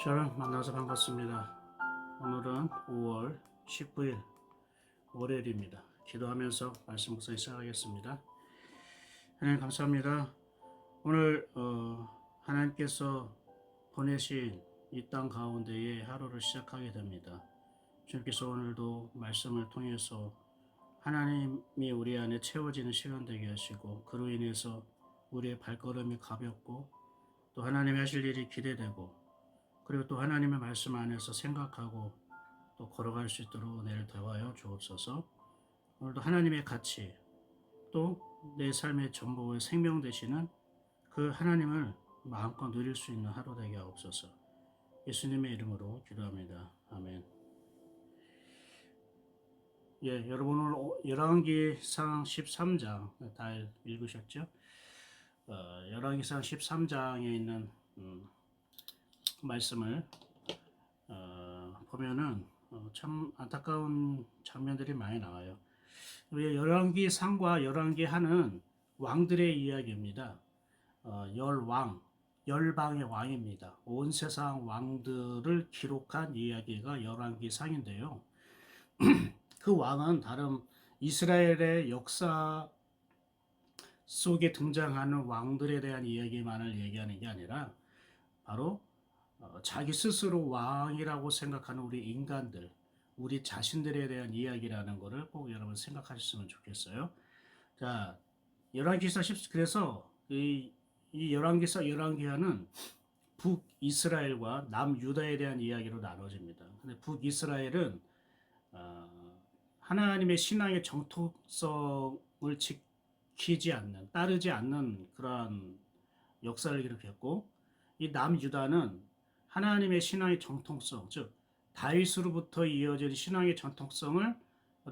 저는 만나서 반갑습니다. 오늘은 5월 19일 월요일입니다. 기도하면서 말씀 묵상을 시작하겠습니다. 하나님 감사합니다. 오늘 하나님께서 보내신 이 땅 가운데에 하루를 시작하게 됩니다. 주님께서 오늘도 말씀을 통해서 하나님이 우리 안에 채워지는 시간 되게 하시고, 그로 인해서 우리의 발걸음이 가볍고 또 하나님이 하실 일이 기대되고, 그리고 또 하나님의 말씀 안에서 생각하고 또 걸어갈 수 있도록 은혜를 더하여 주옵소서. 오늘도 하나님의 가치, 또 내 삶의 전부의 생명 되시는 그 하나님을 마음껏 누릴 수 있는 하루 되게 하옵소서. 예수님의 이름으로 기도합니다. 아멘. 여러분 오늘 열왕기상 13장 다 읽으셨죠? 열왕기상 13장에 있는 말씀을 보면은 참 안타까운 장면들이 많이 나와요. 열왕기상과 열왕기하는 왕들의 이야기입니다. 열방의 왕입니다. 온 세상 왕들을 기록한 이야기가 열왕기상인데요. 그 왕은 다른 이스라엘의 역사 속에 등장하는 왕들에 대한 이야기만을 얘기하는 게 아니라 바로 자기 스스로 왕이라고 생각하는 우리 인간들, 우리 자신들에 대한 이야기라는 것을 꼭 여러분 생각하셨으면 좋겠어요. 자, 열왕기사 10, 그래서 이 열왕기사 열왕기하는 북이스라엘과 남유다에 대한 이야기로 나눠집니다. 근데 북이스라엘은 하나님의 신앙의 정통성을 지키지 않는, 따르지 않는 그러한 역사를 기록했고, 이 남유다는 하나님의 신앙의 정통성, 즉 다윗으로부터 이어진 신앙의 전통성을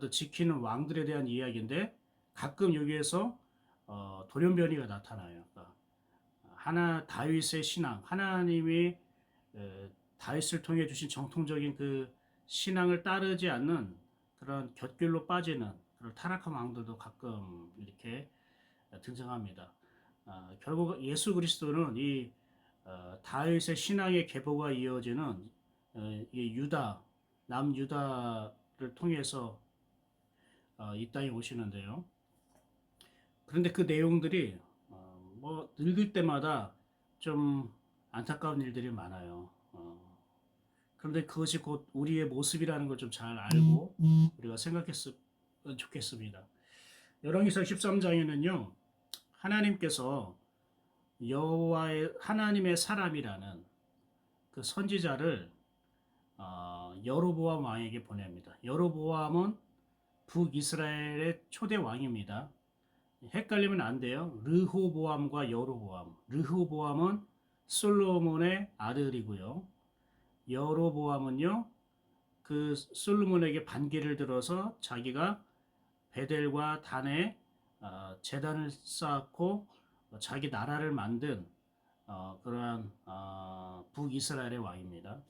지키는 왕들에 대한 이야기인데, 가끔 여기에서 돌연변이가 나타나요. 그러니까 다윗의 신앙, 하나님이 다윗을 통해 주신 정통적인 그 신앙을 따르지 않는 그런 곁길로 빠지는 그런 타락한 왕들도 가끔 이렇게 등장합니다. 결국 예수 그리스도는 이 다윗의 신앙의 계보가 이어지는 이 남유다를 통해서 이 땅에 오시는데요. 그런데 그 내용들이 읽을 때마다 좀 안타까운 일들이 많아요. 그런데 그것이 곧 우리의 모습이라는 걸 좀 잘 알고 우리가 생각했으면 좋겠습니다. 열왕기상 13장에는요, 하나님께서 여호와의 하나님의 사람이라는 그 선지자를 여로보암 왕에게 보냅니다. 여로보암은 북이스라엘의 초대 왕입니다. 헷갈리면 안 돼요. 르호보암과 여로보암. 르호보암은 솔로몬의 아들이고요. 여로보암은요, 그 솔로몬에게 반기를 들어서 자기가 베델과 단에 제단을 쌓고 자기 나라를 만든 그러한 북이스라엘의 왕입니다.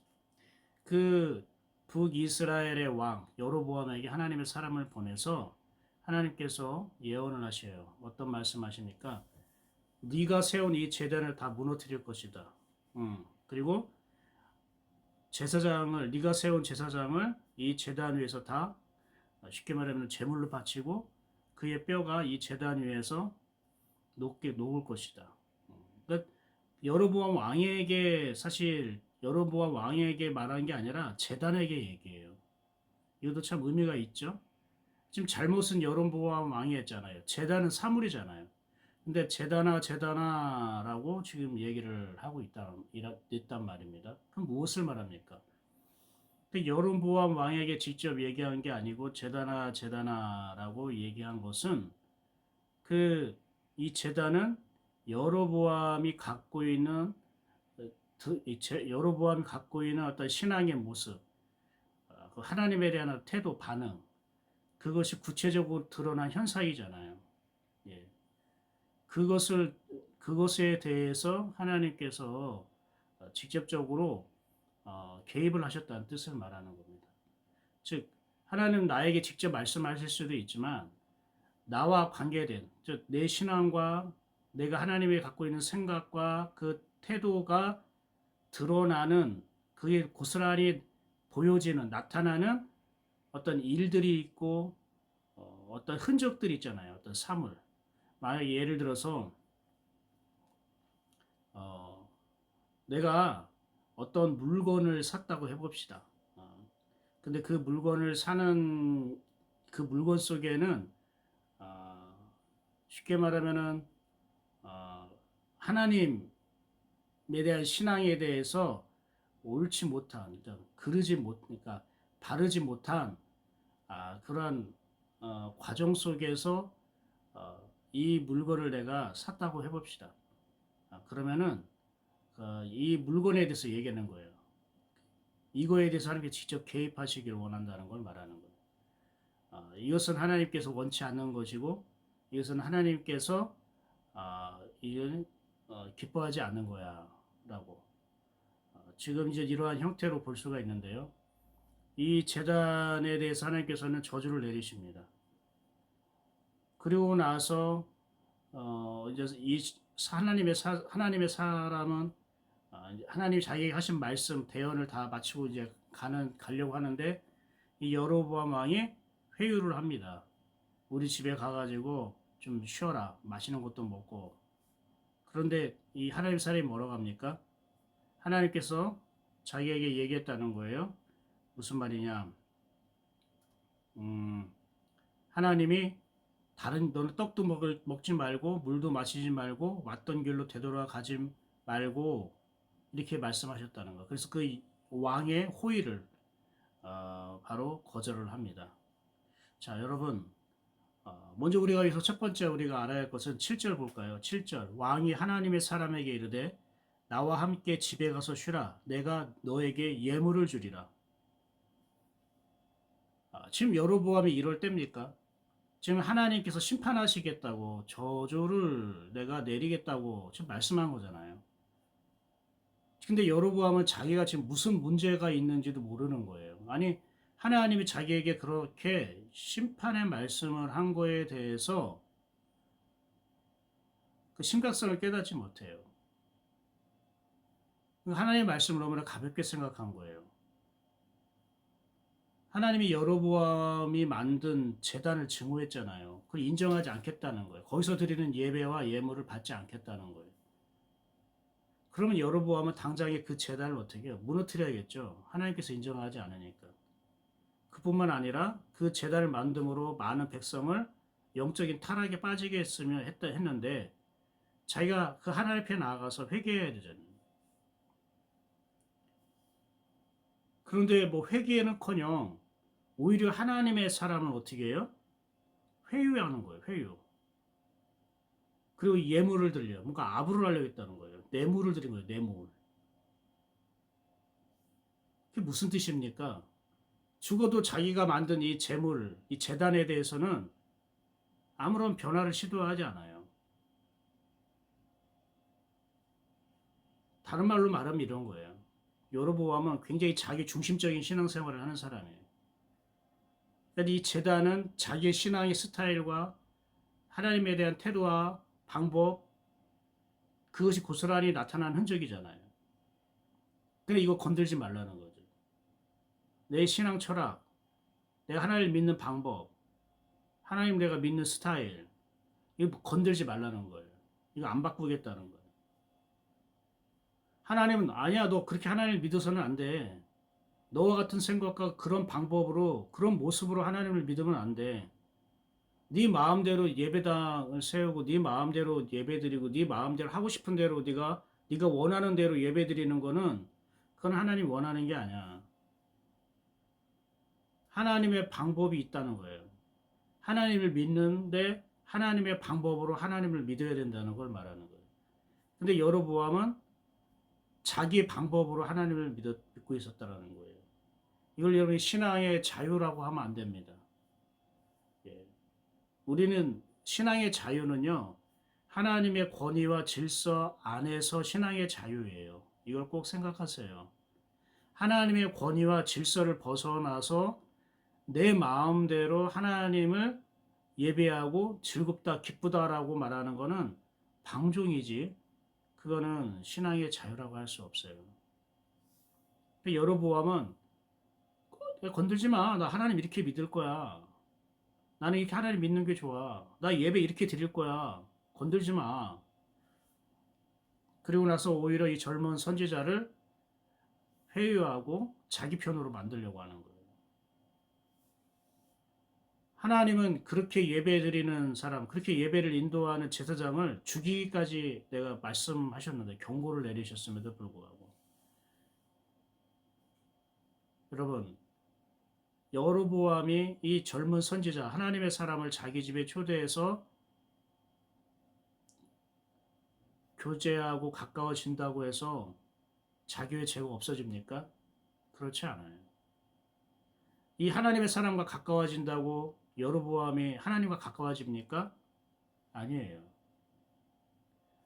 그 북이스라엘의 왕 여로보암에게 하나님의 사람을 보내서 하나님께서 예언을 하셔요. 어떤 말씀하십니까? 네가 세운 이 제단을 다 무너뜨릴 것이다. 그리고 네가 세운 제사장을 이 제단 위에서 다 쉽게 말하면 제물로 바치고 그의 뼈가 이 제단 위에서 높게 녹을 것이다. 그러니까 여로보암 왕에게 말한 게 아니라 제단에게 얘기해요. 이것도 참 의미가 있죠. 지금 잘못은 여로보암 왕이 했잖아요. 제단은 사물이잖아요. 근데 제단아라고 지금 얘기를 하고 있단 말입니다. 그럼 무엇을 말합니까? 여로보암 왕에게 직접 얘기한 게 아니고 제단아라고 얘기한 것은 이 제단은 여로보암이 갖고 있는 어떤 신앙의 모습, 하나님에 대한 태도, 반응, 그것이 구체적으로 드러난 현상이잖아요. 예. 그것에 대해서 하나님께서 직접적으로 개입을 하셨다는 뜻을 말하는 겁니다. 즉, 하나님은 나에게 직접 말씀하실 수도 있지만 나와 관계된, 즉 내 신앙과 내가 하나님이 갖고 있는 생각과 그 태도가 드러나는 그게 고스란히 보여지는 나타나는 어떤 일들이 있고 어떤 흔적들이 있잖아요. 어떤 사물. 만약 예를 들어서 어, 내가 어떤 물건을 샀다고 해봅시다. 근데 그 물건을 사는 그 물건 속에는 어, 쉽게 말하면은 하나님에 대한 신앙에 대해서 옳지 못한, 그러지 못, 그러니까 바르지 못한 그러한 과정 속에서 이 물건을 내가 샀다고 해봅시다. 그러면은 이 물건에 대해서 얘기하는 거예요. 이거에 대해서 하나님께 직접 개입하시기를 원한다는 걸 말하는 거예요. 이것은 하나님께서 원치 않는 것이고 이것은 하나님께서 이를 기뻐하지 않는 거야 라고 지금 이제 이러한 형태로 볼 수가 있는데요. 이 제단에 대해서 하나님께서는 저주를 내리십니다. 그리고 나서 이제 이 하나님의 사람은 하나님이 자기에게 하신 말씀 대언을 다 마치고 이제 가려고 하는데 이 여로보암 왕이 회유를 합니다. 우리 집에 가가지고 좀 쉬어라, 맛있는 것도 먹고. 그런데 이 하나님 사람이 뭐라고 합니까? 하나님께서 자기에게 얘기했다는 거예요. 무슨 말이냐? 하나님이 너는 떡도 먹지 말고 물도 마시지 말고 왔던 길로 되돌아 가지 말고 이렇게 말씀하셨다는 거. 그래서 그 왕의 호의를 바로 거절을 합니다. 자, 여러분, 먼저 우리가 여기서 첫 번째 우리가 알아야 할 것은 7절 볼까요? 7절 왕이 하나님의 사람에게 이르되 나와 함께 집에 가서 쉬라. 내가 너에게 예물을 주리라. 지금 여로보암이 이럴 때입니까? 지금 하나님께서 심판하시겠다고 저주를 내가 내리겠다고 지금 말씀한 거잖아요. 근데 여로보암은 자기가 지금 무슨 문제가 있는지도 모르는 거예요. 아니 하나님이 자기에게 그렇게 심판의 말씀을 한 거에 대해서 그 심각성을 깨닫지 못해요. 하나님의 말씀을 너무나 가볍게 생각한 거예요. 하나님이 여로보암이 만든 제단을 증오했잖아요. 그걸 인정하지 않겠다는 거예요. 거기서 드리는 예배와 예물을 받지 않겠다는 거예요. 그러면 여로보암은 당장에 그 제단을 어떻게 해요? 무너뜨려야겠죠. 하나님께서 인정하지 않으니까. 그뿐만 아니라 그 제단을 만듦으로 많은 백성을 영적인 타락에 빠지게 했는데 자기가 그 하나님 앞에 나아가서 회개해야 되잖아요. 그런데 뭐 회개는커녕 오히려 하나님의 사람은 어떻게 해요? 회유하는 거예요. 회유. 그리고 예물을 드려요. 뭔가 아부를 하려고 했다는 거예요. 뇌물을 드린 거예요. 뇌물. 그게 무슨 뜻입니까? 죽어도 자기가 만든 이 재물, 이 재단에 대해서는 아무런 변화를 시도하지 않아요. 다른 말로 말하면 이런 거예요. 여로보암은 굉장히 자기 중심적인 신앙생활을 하는 사람이에요. 그러니까 이 재단은 자기의 신앙의 스타일과 하나님에 대한 태도와 방법, 그것이 고스란히 나타난 흔적이잖아요. 근데 이거 건들지 말라는 거죠. 내 신앙 철학, 내가 하나님을 믿는 방법, 하나님 내가 믿는 스타일, 이거 건들지 말라는 거예요. 이거 안 바꾸겠다는 거예요. 하나님은 아니야, 너 그렇게 하나님을 믿어서는 안 돼. 너와 같은 생각과 그런 방법으로, 그런 모습으로 하나님을 믿으면 안 돼. 네 마음대로 예배당을 세우고 네 마음대로 예배드리고 네 마음대로 하고 싶은 대로 네가 원하는 대로 예배드리는 거는 그건 하나님 원하는 게 아니야. 하나님의 방법이 있다는 거예요. 하나님을 믿는데 하나님의 방법으로 하나님을 믿어야 된다는 걸 말하는 거예요. 근데 여로보암은 자기 방법으로 하나님을 믿고 있었다는 거예요. 이걸 여러분이 신앙의 자유라고 하면 안 됩니다. 예. 우리는 신앙의 자유는요, 하나님의 권위와 질서 안에서 신앙의 자유예요. 이걸 꼭 생각하세요. 하나님의 권위와 질서를 벗어나서 내 마음대로 하나님을 예배하고 즐겁다, 기쁘다라고 말하는 것은 방종이지, 그거는 신앙의 자유라고 할 수 없어요. 여로보암은 건들지 마. 나 하나님 이렇게 믿을 거야. 나는 이렇게 하나님 믿는 게 좋아. 나 예배 이렇게 드릴 거야. 건들지 마. 그리고 나서 오히려 이 젊은 선지자를 회유하고 자기 편으로 만들려고 하는 거예요. 하나님은 그렇게 예배 드리는 사람, 그렇게 예배를 인도하는 제사장을 죽이기까지 내가 말씀하셨는데, 경고를 내리셨음에도 불구하고. 여러분, 여로보암이 이 젊은 선지자, 하나님의 사람을 자기 집에 초대해서 교제하고 가까워진다고 해서 자기의 죄가 없어집니까? 그렇지 않아요. 이 하나님의 사람과 가까워진다고 여로보암이 하나님과 가까워집니까? 아니에요.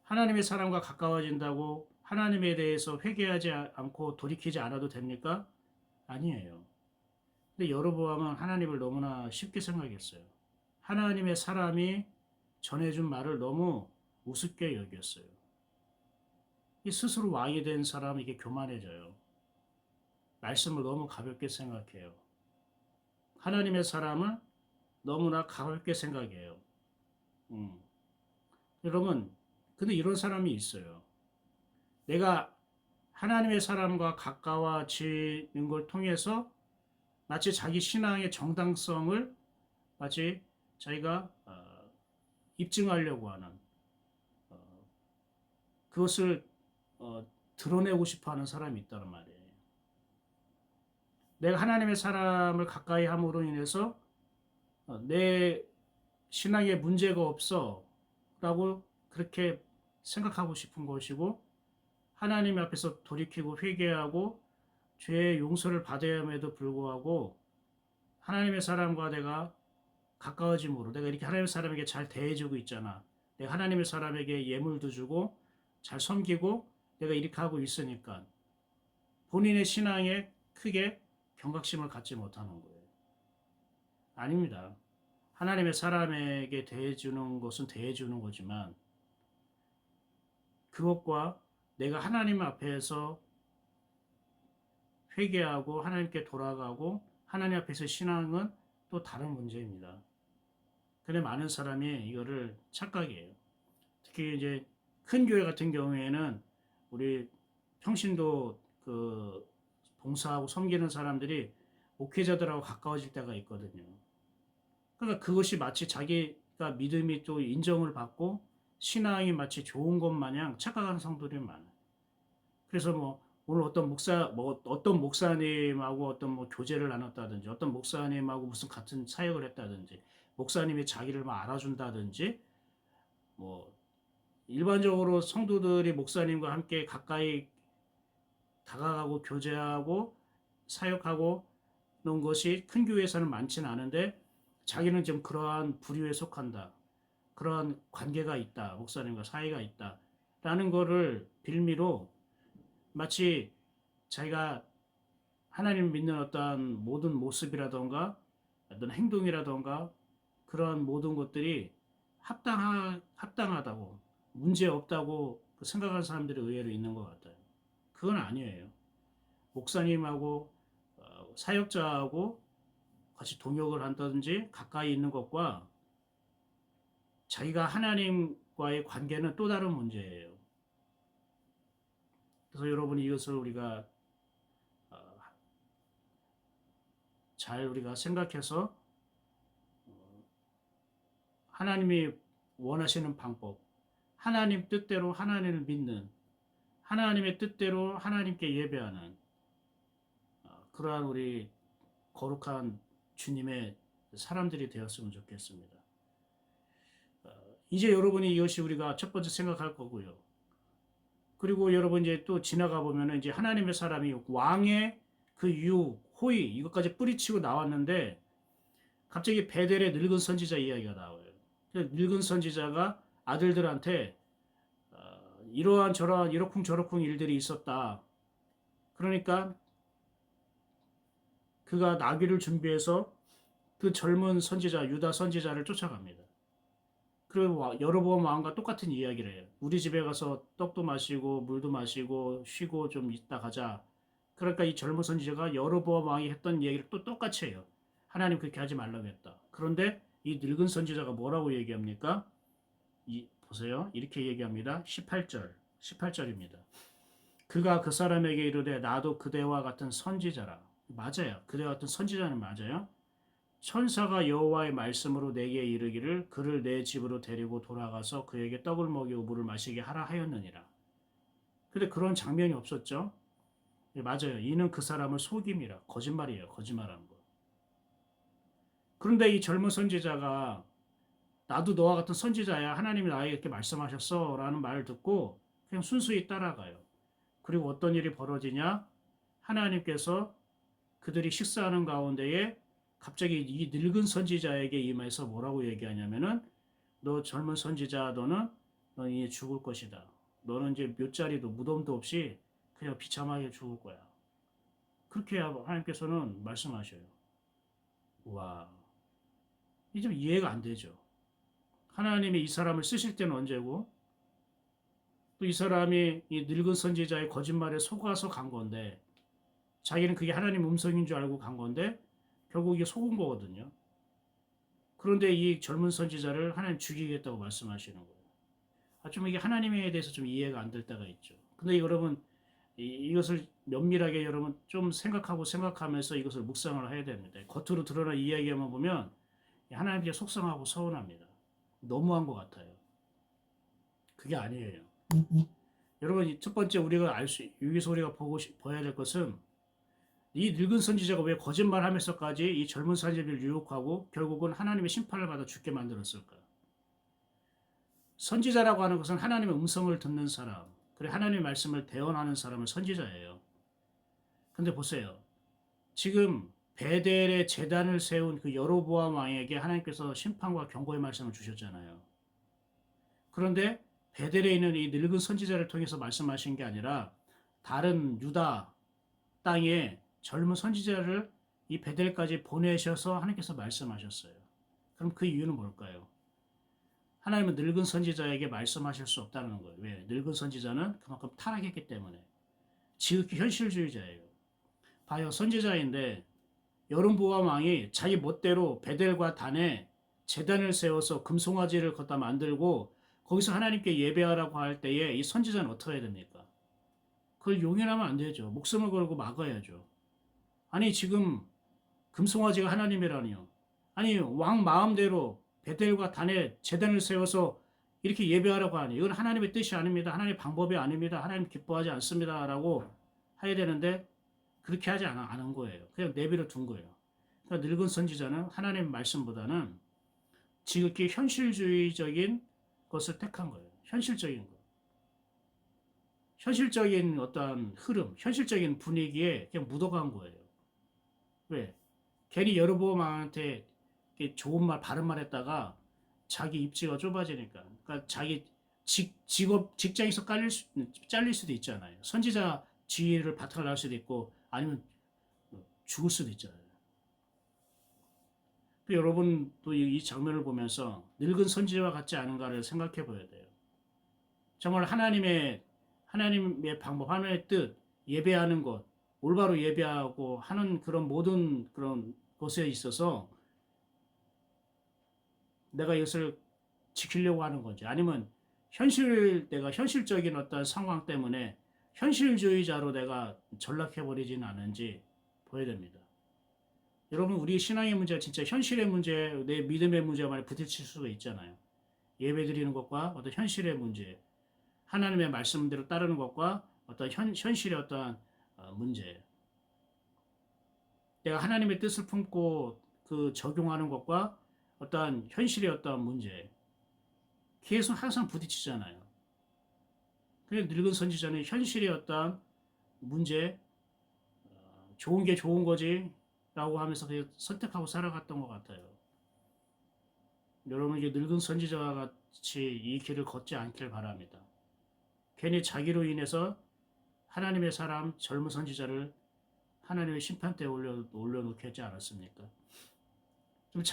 하나님의 사람과 가까워진다고 하나님에 대해서 회개하지 않고 돌이키지 않아도 됩니까? 아니에요. 근데 여로보암은 하나님을 너무나 쉽게 생각했어요. 하나님의 사람이 전해준 말을 너무 우습게 여겼어요. 이 스스로 왕이 된 사람이 이게 교만해져요. 말씀을 너무 가볍게 생각해요. 하나님의 사람을 너무나 가볍게 생각해요. 여러분, 근데 이런 사람이 있어요. 내가 하나님의 사람과 가까워지는 걸 통해서 마치 자기 신앙의 정당성을 마치 자기가 입증하려고 하는 그것을 드러내고 싶어하는 사람이 있다는 말이에요. 내가 하나님의 사람을 가까이 함으로 인해서 내 신앙에 문제가 없어 라고 그렇게 생각하고 싶은 것이고, 하나님 앞에서 돌이키고 회개하고 죄의 용서를 받아야 함에도 불구하고 하나님의 사람과 내가 가까워짐으로 내가 이렇게 하나님의 사람에게 잘 대해주고 있잖아. 내가 하나님의 사람에게 예물도 주고 잘 섬기고 내가 이렇게 하고 있으니까 본인의 신앙에 크게 경각심을 갖지 못하는 거예요. 아닙니다. 하나님의 사람에게 대해주는 것은 대해주는 거지만 그것과 내가 하나님 앞에서 회개하고 하나님께 돌아가고 하나님 앞에서 신앙은 또 다른 문제입니다. 근데 많은 사람이 이거를 착각해요. 특히 이제 큰 교회 같은 경우에는 우리 평신도 그 봉사하고 섬기는 사람들이 목회자들하고 가까워질 때가 있거든요. 그러니까 그것이 마치 자기가 믿음이 또 인정을 받고 신앙이 마치 좋은 것 마냥 착각하는 성도들이 많아요. 그래서 뭐 오늘 어떤 목사님하고 어떤 뭐 교제를 나눴다든지 어떤 목사님하고 무슨 같은 사역을 했다든지 목사님이 자기를 막 알아준다든지 뭐 일반적으로 성도들이 목사님과 함께 가까이 다가가고 교제하고 사역하고 놓은 것이 큰 교회에서는 많지는 않은데 자기는 좀 그러한 부류에 속한다. 그러한 관계가 있다. 목사님과 사이가 있다. 라는 거를 빌미로 마치 자기가 하나님을 믿는 어떠한 모든 모습이라던가 어떤 행동이라던가 그런 모든 것들이 합당하다고 문제 없다고 생각하는 사람들이 의외로 있는 것 같아요. 그건 아니에요. 목사님하고 사역자하고 같이 동역을 한다든지 가까이 있는 것과 자기가 하나님과의 관계는 또 다른 문제예요. 그래서 여러분이 이것을 우리가 잘 우리가 생각해서 하나님이 원하시는 방법, 하나님 뜻대로 하나님을 믿는, 하나님의 뜻대로 하나님께 예배하는 그러한 우리 거룩한 주님의 사람들이 되었으면 좋겠습니다. 이제 여러분이 이것이 우리가 첫 번째 생각할 거고요. 그리고 여러분 이제 또 지나가 보면은 이제 하나님의 사람이 왕의 그 유혹, 호의 이것까지 뿌리치고 나왔는데 갑자기 베델의 늙은 선지자 이야기가 나와요. 늙은 선지자가 아들들한테 이러한 저러한 이러쿵저러쿵 일들이 있었다. 그러니까 그가 나귀를 준비해서 그 젊은 선지자 유다 선지자를 쫓아갑니다. 그리고 여로보암 왕과 똑같은 이야기를 해요. 우리 집에 가서 떡도 마시고 물도 마시고 쉬고 좀 있다 가자. 그러니까 이 젊은 선지자가 여로보암 왕이 했던 얘기를 또 똑같이 해요. 하나님 그렇게 하지 말라고 했다. 그런데 이 늙은 선지자가 뭐라고 얘기합니까? 보세요. 이렇게 얘기합니다. 18절입니다. 그가 그 사람에게 이르되 나도 그대와 같은 선지자라. 맞아요. 그대와 같은 선지자는 맞아요. 천사가 여호와의 말씀으로 내게 이르기를 그를 내 집으로 데리고 돌아가서 그에게 떡을 먹이고 물을 마시게 하라 하였느니라. 근데 그런 장면이 없었죠. 예, 맞아요. 이는 그 사람을 속임이라. 거짓말이에요. 거짓말하는 거. 그런데 이 젊은 선지자가 나도 너와 같은 선지자야. 하나님이 나에게 이렇게 말씀하셨어. 라는 말을 듣고 그냥 순수히 따라가요. 그리고 어떤 일이 벌어지냐? 하나님께서 그들이 식사하는 가운데에 갑자기 이 늙은 선지자에게 임해서 뭐라고 얘기하냐면은 너 젊은 선지자 너는 이제 죽을 것이다. 너는 이제 묫자리도 무덤도 없이 그냥 비참하게 죽을 거야. 그렇게 하나님께서는 말씀하셔요. 와, 이게 좀 이해가 안 되죠. 하나님이 이 사람을 쓰실 때는 언제고 또 이 사람이 이 늙은 선지자의 거짓말에 속아서 간 건데 자기는 그게 하나님 음성인 줄 알고 간 건데 결국 이게 속은 거거든요. 그런데 이 젊은 선지자를 하나님 죽이겠다고 말씀하시는 거예요. 좀 이게 하나님에 대해서 좀 이해가 안 될 때가 있죠. 근데 여러분 이것을 면밀하게 여러분 좀 생각하면서 이것을 묵상을 해야 됩니다. 겉으로 드러난 이야기만 보면 하나님께 속상하고 서운합니다. 너무한 것 같아요. 그게 아니에요. 여러분 첫 번째 우리가 여기서 우리가 봐야 될 것은 이 늙은 선지자가 왜 거짓말하면서까지 이 젊은 선지자를 유혹하고 결국은 하나님의 심판을 받아 죽게 만들었을까? 선지자라고 하는 것은 하나님의 음성을 듣는 사람, 그리고 하나님의 말씀을 대언하는 사람은 선지자예요. 근데 보세요. 지금 베델의 제단을 세운 그 여로보암 왕에게 하나님께서 심판과 경고의 말씀을 주셨잖아요. 그런데 베델에 있는 이 늙은 선지자를 통해서 말씀하신 게 아니라 다른 유다 땅에 젊은 선지자를 이 베델까지 보내셔서 하나님께서 말씀하셨어요. 그럼 그 이유는 뭘까요? 하나님은 늙은 선지자에게 말씀하실 수 없다는 거예요. 왜? 늙은 선지자는 그만큼 타락했기 때문에. 지극히 현실주의자예요. 봐요. 선지자인데 여론보암 왕이 자기 멋대로 베델과 단에 제단을 세워서 금송아지를 걷다 만들고 거기서 하나님께 예배하라고 할 때에 이 선지자는 어떻게 해야 됩니까? 그걸 용인하면 안 되죠. 목숨을 걸고 막아야죠. 아니 지금 금송아지가 하나님이라니요. 아니 왕 마음대로 베델과 단에 제단을 세워서 이렇게 예배하라고 하니 이건 하나님의 뜻이 아닙니다. 하나님의 방법이 아닙니다. 하나님 기뻐하지 않습니다. 라고 해야 되는데 그렇게 하지 않은 거예요. 그냥 내버려 둔 거예요. 그러니까 늙은 선지자는 하나님 말씀보다는 지극히 현실주의적인 것을 택한 거예요. 현실적인 것. 현실적인 어떠한 흐름, 현실적인 분위기에 그냥 묻어간 거예요. 왜? 괜히 여러분한테 좋은 말, 바른 말 했다가 자기 입지가 좁아지니까. 그러니까 자기 직장에서 잘릴 수도 있잖아요. 선지자 지위를 바탕을 할 수도 있고 아니면 죽을 수도 있잖아요. 여러분도 이 장면을 보면서 늙은 선지자와 같지 않은가를 생각해 봐야 돼요. 정말 하나님의 방법, 하나님의 뜻, 예배하는 것, 올바로 예배하고 하는 그런 모든 그런 것에 있어서 내가 이것을 지키려고 하는 건지 아니면 내가 현실적인 어떤 상황 때문에 현실주의자로 내가 전락해버리지는 않은지 보여야 됩니다. 여러분 우리 신앙의 문제가 진짜 현실의 문제, 내 믿음의 문제와 많이 부딪힐 수가 있잖아요. 예배 드리는 것과 어떤 현실의 문제, 하나님의 말씀대로 따르는 것과 어떤 현실의 어떤 문제. 내가 하나님의 뜻을 품고 그 적용하는 것과 어떤 현실의 어떤 문제. 계속 항상 부딪히잖아요. 그래서 늙은 선지자는 현실의 어떤 문제, 좋은 게 좋은 거지 라고 하면서 선택하고 살아갔던 것 같아요. 여러분 이게 늙은 선지자와 같이 이 길을 걷지 않길 바랍니다. 괜히 자기로 인해서 하나님의 사람 젊은 선지자를 하나님의 심판대에 올려놓게 하지 않았습니까? 좀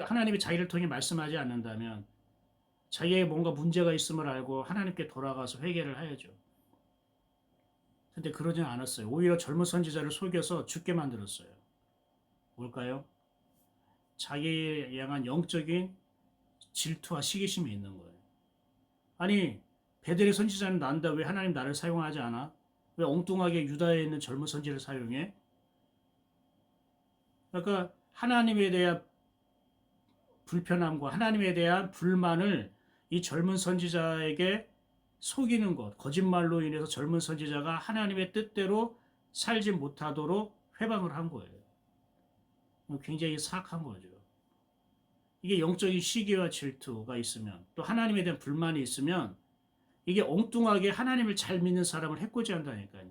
하나님이 자기를 통해 말씀하지 않는다면 자기의 뭔가 문제가 있음을 알고 하나님께 돌아가서 회개를 해야죠. 근데 그러진 않았어요. 오히려 젊은 선지자를 속여서 죽게 만들었어요. 뭘까요? 자기에 향한 영적인 질투와 시기심이 있는 거예요. 아니, 베델의 선지자는 난다. 왜 하나님 나를 사용하지 않아? 왜 엉뚱하게 유다에 있는 젊은 선지를 사용해? 그러니까 하나님에 대한 불편함과 하나님에 대한 불만을 이 젊은 선지자에게 속이는 것, 거짓말로 인해서 젊은 선지자가 하나님의 뜻대로 살지 못하도록 회방을 한 거예요. 굉장히 사악한 거죠. 이게 영적인 시기와 질투가 있으면 또 하나님에 대한 불만이 있으면 이게 엉뚱하게 하나님을 잘 믿는 사람을 해코지 한다니까요.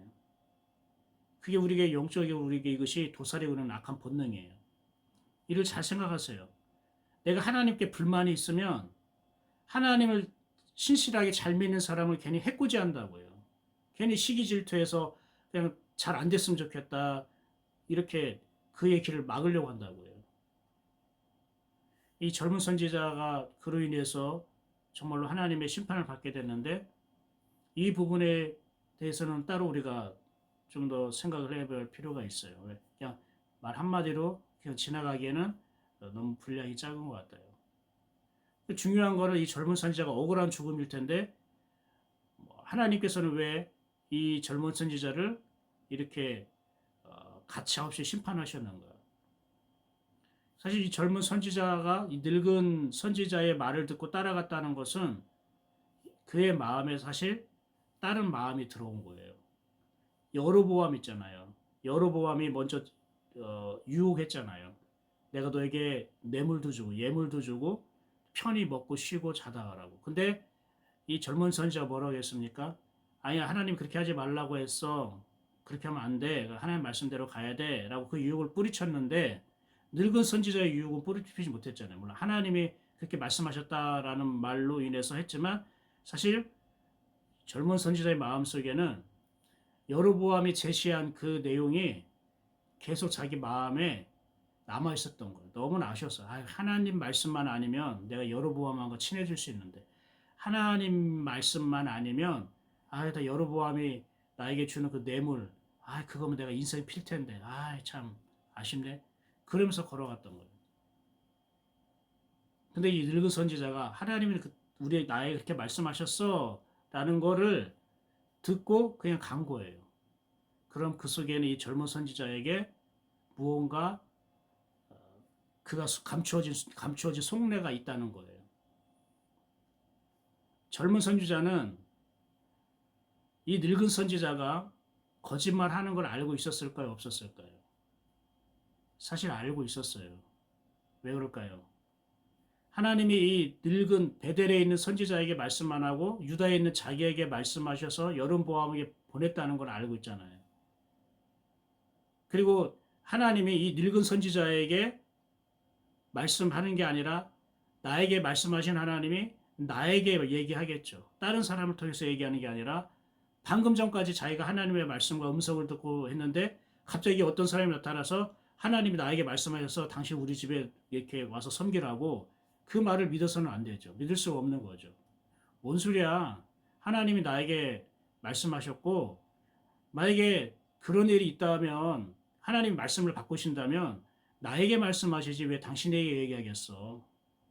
그게 우리에게 영적으로 우리에게 이것이 도사리고 있는 악한 본능이에요. 이를 잘 생각하세요. 내가 하나님께 불만이 있으면 하나님을 신실하게 잘 믿는 사람을 괜히 해코지 한다고요. 괜히 시기 질투해서 그냥 잘 안 됐으면 좋겠다. 이렇게 그의 길을 막으려고 한다고요. 이 젊은 선지자가 그로 인해서 정말로 하나님의 심판을 받게 됐는데 이 부분에 대해서는 따로 우리가 좀 더 생각을 해볼 필요가 있어요. 그냥 말 한마디로 그냥 지나가기에는 너무 분량이 작은 것 같아요. 중요한 거는 이 젊은 선지자가 억울한 죽음일 텐데 하나님께서는 왜 이 젊은 선지자를 이렇게 가차없이 심판하셨는가? 사실 이 젊은 선지자가 이 늙은 선지자의 말을 듣고 따라갔다는 것은 그의 마음에 사실 다른 마음이 들어온 거예요. 여로보암 있잖아요. 여로보암이 먼저 유혹했잖아요. 내가 너에게 뇌물도 주고 예물도 주고 편히 먹고 쉬고 자다 가라고. 근데 이 젊은 선지자가 뭐라고 했습니까? 아니야, 하나님 그렇게 하지 말라고 했어. 그렇게 하면 안 돼. 하나님 말씀대로 가야 돼. 라고 그 유혹을 뿌리쳤는데 늙은 선지자의 유혹은 뿌리치지 못했잖아요. 물론 하나님이 그렇게 말씀하셨다라는 말로 인해서 했지만 사실 젊은 선지자의 마음속에는 여로보암이 제시한 그 내용이 계속 자기 마음에 남아 있었던 거예요. 너무나 아쉬웠어. 하나님 말씀만 아니면 내가 여로보암하고 친해질 수 있는데 하나님 말씀만 아니면 나 여로보암이 나에게 주는 그 뇌물 그거면 내가 인생이 필 텐데 참 아쉽네. 그러면서 걸어갔던 거예요. 근데 이 늙은 선지자가 하나님이 우리 나에게 그렇게 말씀하셨어 라는 거를 듣고 그냥 간 거예요. 그럼 그 속에는 이 젊은 선지자에게 무언가 그가 감추어진 속내가 있다는 거예요. 젊은 선지자는 이 늙은 선지자가 거짓말 하는 걸 알고 있었을까요? 없었을까요? 사실 알고 있었어요. 왜 그럴까요? 하나님이 이 늙은 베델에 있는 선지자에게 말씀만 하고 유다에 있는 자기에게 말씀하셔서 여론보암에게 보냈다는 걸 알고 있잖아요. 그리고 하나님이 이 늙은 선지자에게 말씀하는 게 아니라 나에게 말씀하신 하나님이 나에게 얘기하겠죠. 다른 사람을 통해서 얘기하는 게 아니라 방금 전까지 자기가 하나님의 말씀과 음성을 듣고 했는데 갑자기 어떤 사람이 나타나서 하나님이 나에게 말씀하셔서 당신 우리 집에 이렇게 와서 섬기라고 그 말을 믿어서는 안 되죠. 믿을 수가 없는 거죠. 뭔 소리야. 하나님이 나에게 말씀하셨고 만약에 그런 일이 있다면 하나님 말씀을 바꾸신다면 나에게 말씀하시지 왜 당신에게 얘기하겠어.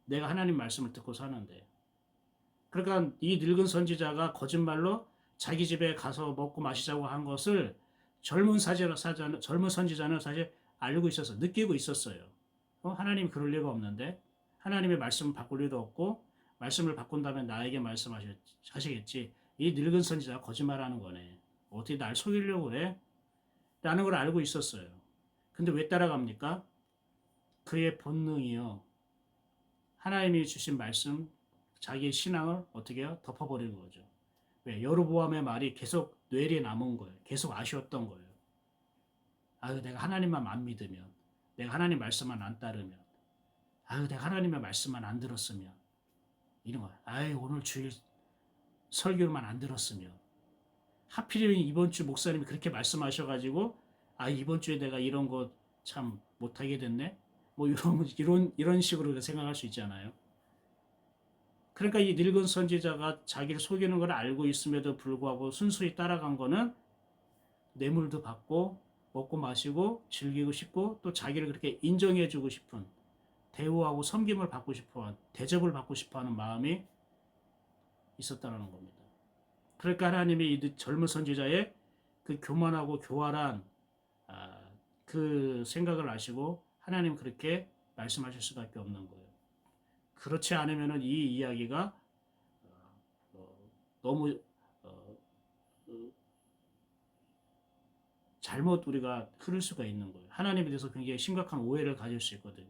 내가 하나님 말씀을 듣고 사는데. 그러니까 이 늙은 선지자가 거짓말로 자기 집에 가서 먹고 마시자고 한 것을 젊은 선지자는 사실 알고 있었어. 느끼고 있었어요. 하나님이 그럴 리가 없는데 하나님의 말씀을 바꿀 리도 없고 말씀을 바꾼다면 나에게 말씀하시겠지. 이 늙은 선지자가 거짓말하는 거네. 어떻게 날 속이려고 그래? 라는 걸 알고 있었어요. 근데 왜 따라갑니까? 그의 본능이요. 하나님이 주신 말씀, 자기의 신앙을 어떻게 해요? 덮어버리는 거죠. 왜? 여로보암의 말이 계속 뇌리에 남은 거예요. 계속 아쉬웠던 거예요. 내가 하나님만 안 믿으면, 내가 하나님 말씀만 안 따르면, 내가 하나님의 말씀만 안 들었으면, 이런 거. 오늘 주일 설교만 안 들었으면, 하필이면 이번 주 목사님이 그렇게 말씀하셔가지고, 이번 주에 내가 이런 거 참 못하게 됐네? 뭐 이런 식으로 생각할 수 있잖아요. 그러니까 이 늙은 선지자가 자기를 속이는 걸 알고 있음에도 불구하고 순수히 따라간 거는 뇌물도 받고 먹고 마시고 즐기고 싶고 또 자기를 그렇게 인정해주고 싶은 대우하고 섬김을 받고 싶어하는 대접을 받고 싶어하는 마음이 있었다는 겁니다. 그러니까 하나님이 이 젊은 선지자의 그 교만하고 교활한 그 생각을 아시고 하나님 그렇게 말씀하실 수밖에 없는 거예요. 그렇지 않으면 이 이야기가 너무 잘못 우리가 흐를 수가 있는 거예요. 하나님에 대해서 굉장히 심각한 오해를 가질 수 있거든요.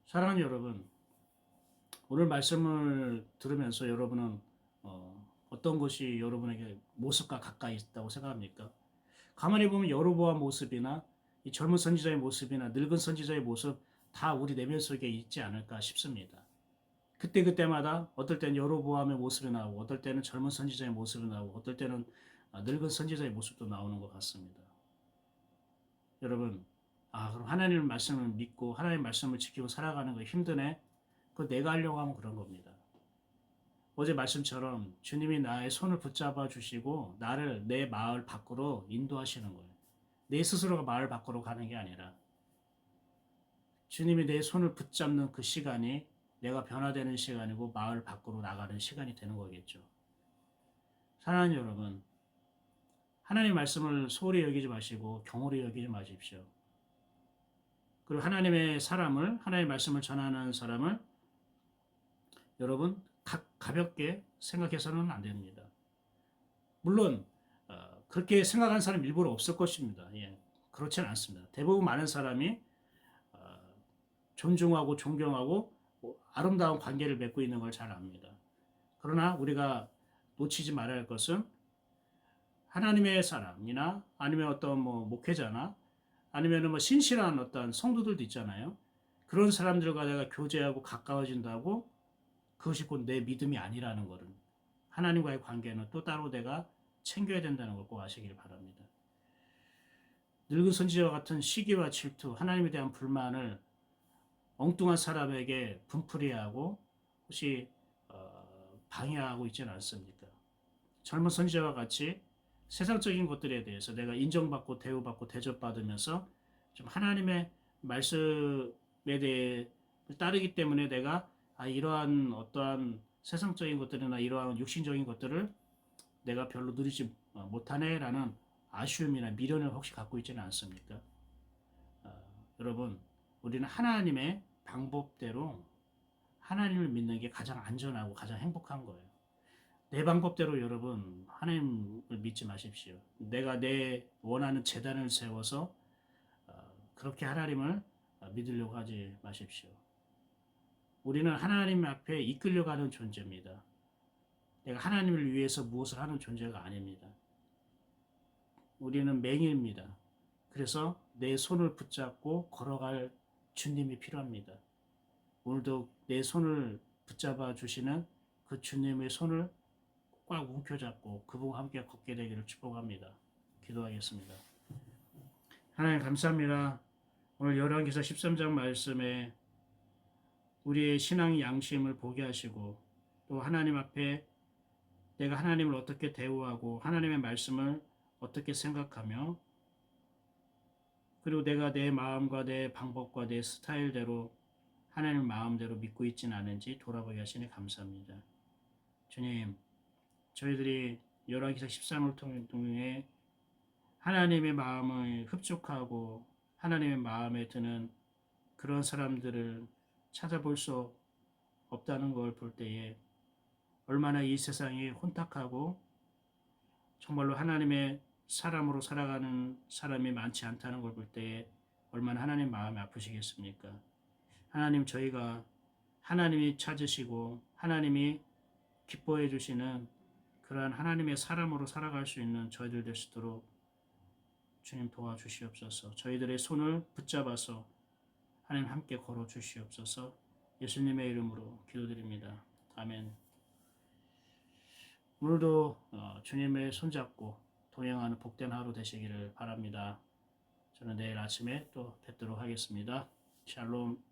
사랑하는 여러분, 오늘 말씀을 들으면서 여러분은 어떤 것이 여러분에게 모습과 가까이 있다고 생각합니까? 가만히 보면 여로보암 모습이나 이 젊은 선지자의 모습이나 늙은 선지자의 모습 다 우리 내면 속에 있지 않을까 싶습니다. 그때마다 어떨 때는 여로보암의 모습이 나오고 어떨 때는 젊은 선지자의 모습이 나오고 어떨 때는 늙은 선지자의 모습도 나오는 것 같습니다. 여러분, 그럼 하나님의 말씀을 믿고 하나님의 말씀을 지키고 살아가는 거 힘드네? 그거 내가 하려고 하면 그런 겁니다. 어제 말씀처럼 주님이 나의 손을 붙잡아 주시고 나를 내 마을 밖으로 인도하시는 거예요. 내 스스로가 마을 밖으로 가는 게 아니라 주님이 내 손을 붙잡는 그 시간이 내가 변화되는 시간이고 마을 밖으로 나가는 시간이 되는 거겠죠. 사랑하는 여러분, 하나님 말씀을 소홀히 여기지 마시고 경홀히 여기지 마십시오. 그리고 하나님의 말씀을 전하는 사람을 여러분 가볍게 생각해서는 안 됩니다. 물론 그렇게 생각하는 사람 일부러 없을 것입니다. 그렇지는 않습니다. 대부분 많은 사람이 존중하고 존경하고 아름다운 관계를 맺고 있는 걸 잘 압니다. 그러나 우리가 놓치지 말아야 할 것은 하나님의 사람이나 아니면 어떤 목회자나 아니면 신실한 어떤 성도들도 있잖아요. 그런 사람들과 내가 교제하고 가까워진다고 그것이 곧 내 믿음이 아니라는 것은 하나님과의 관계는 또 따로 내가 챙겨야 된다는 걸 꼭 아시길 바랍니다. 늙은 선지자와 같은 시기와 질투, 하나님에 대한 불만을 엉뚱한 사람에게 분풀이하고 혹시 방해하고 있지는 않습니까? 젊은 선지자와 같이 세상적인 것들에 대해서 내가 인정받고 대우받고 대접받으면서 좀 하나님의 말씀에 대해 따르기 때문에 내가 이러한 어떠한 세상적인 것들이나 이러한 육신적인 것들을 내가 별로 누리지 못하네라는 아쉬움이나 미련을 혹시 갖고 있지는 않습니까? 여러분, 우리는 하나님의 방법대로 하나님을 믿는 게 가장 안전하고 가장 행복한 거예요. 내 방법대로 여러분 하나님을 믿지 마십시오. 내가 내 원하는 제단을 세워서 그렇게 하나님을 믿으려고 하지 마십시오. 우리는 하나님 앞에 이끌려가는 존재입니다. 내가 하나님을 위해서 무엇을 하는 존재가 아닙니다. 우리는 맹인입니다. 그래서 내 손을 붙잡고 걸어갈 주님이 필요합니다. 오늘도 내 손을 붙잡아 주시는 그 주님의 손을 꽉 움켜잡고 그분과 함께 걷게 되기를 축복합니다. 기도하겠습니다. 하나님 감사합니다. 오늘 열왕기서 13장 말씀에 우리의 신앙 양심을 보게 하시고 또 하나님 앞에 내가 하나님을 어떻게 대우하고 하나님의 말씀을 어떻게 생각하며 그리고 내가 내 마음과 내 방법과 내 스타일대로 하나님 마음대로 믿고 있지는 않은지 돌아보게 하시니 감사합니다. 주님, 저희들이 열왕기서 13을 통해 하나님의 마음을 흡족하고 하나님의 마음에 드는 그런 사람들을 찾아볼 수 없다는 걸 볼 때에 얼마나 이 세상이 혼탁하고 정말로 하나님의 사람으로 살아가는 사람이 많지 않다는 걸 볼 때에 얼마나 하나님 마음이 아프시겠습니까? 하나님, 저희가 하나님이 찾으시고 하나님이 기뻐해 주시는 그러한 하나님의 사람으로 살아갈 수 있는 저희들 될 수 있도록 주님 도와주시옵소서. 저희들의 손을 붙잡아서 하나님 함께 걸어 주시옵소서. 예수님의 이름으로 기도드립니다. 아멘. 오늘도 주님의 손잡고 동행하는 복된 하루 되시기를 바랍니다. 저는 내일 아침에 또 뵙도록 하겠습니다. 샬롬.